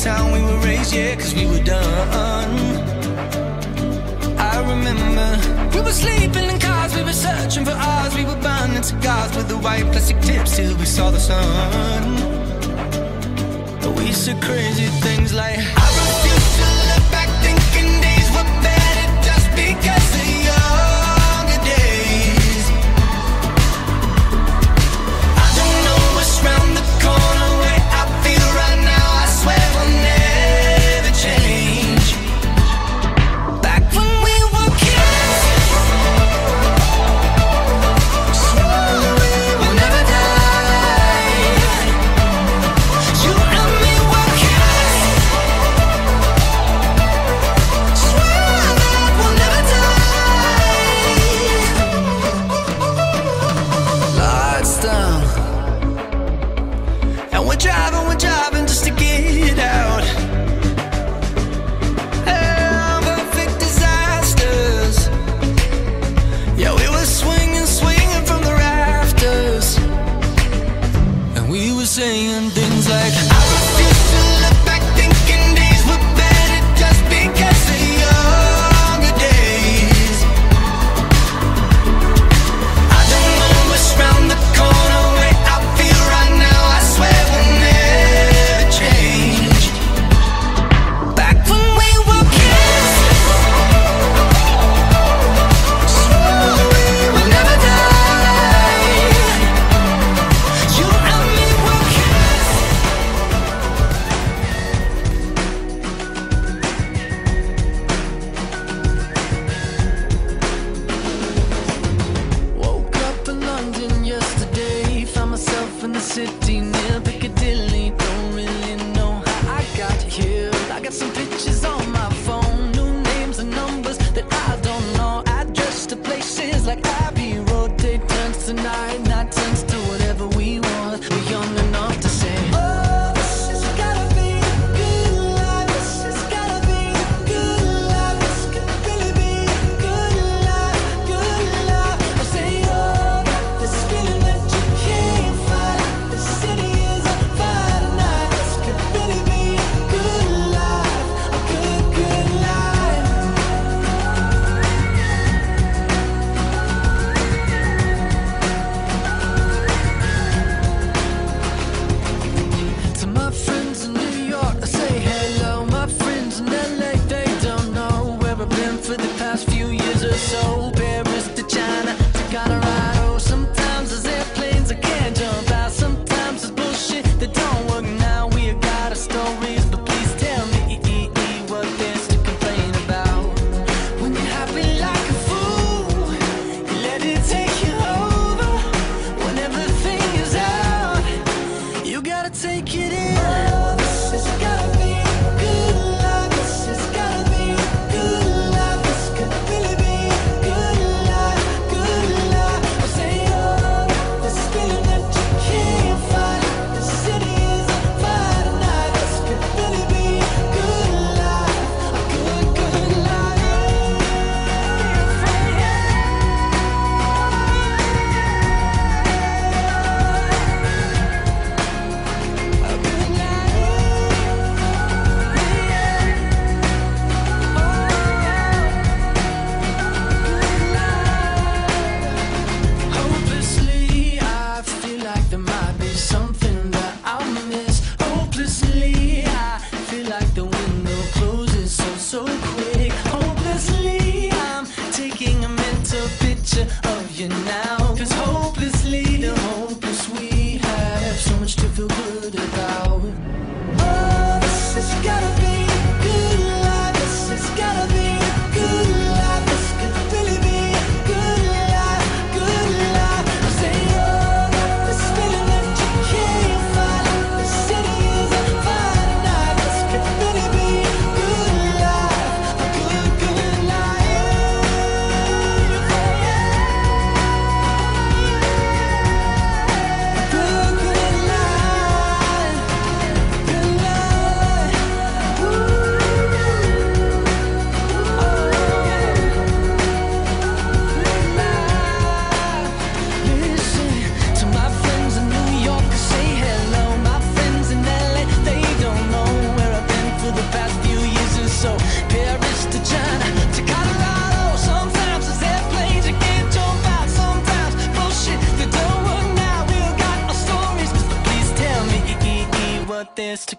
town we were raised, yeah, cause we were done. I remember we were sleeping in cars, we were searching for ours, we were burning cigars with the white plastic tips till we saw the sun. We said crazy things like, I refuse to look back thinking days were better just because of younger days. I don't know what's round the corner, where I feel right now, I swear will never change. Back when we were kids, swore we will never die. You and me were kids,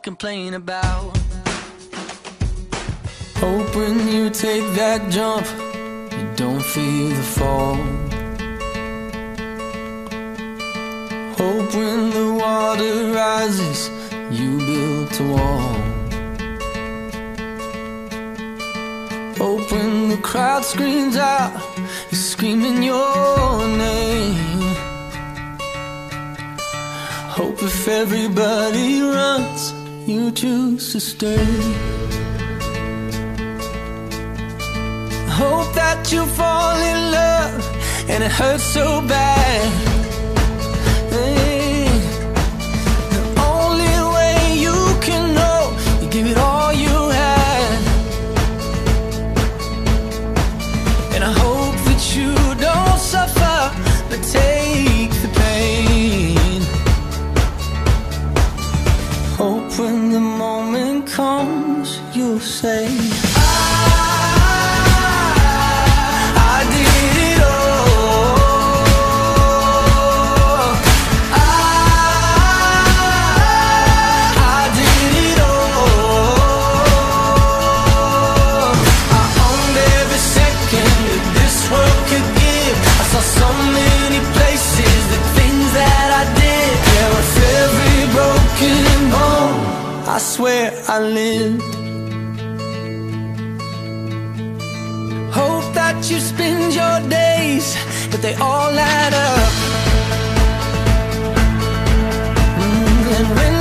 complain about. Hope when you take that jump, you don't feel the fall. Hope when the water rises, you built a wall. Hope when the crowd screams out, you're screaming your name. Hope if everybody runs, you choose to stay. Hope that you fall in love and it hurts so bad. Hey, the only way you can know, you give it all you had. And I hope that you don't suffer, but take the pain. Hope when the moment comes, you'll say, I swear I lived. Hope that you spend your days, but they all add up. And when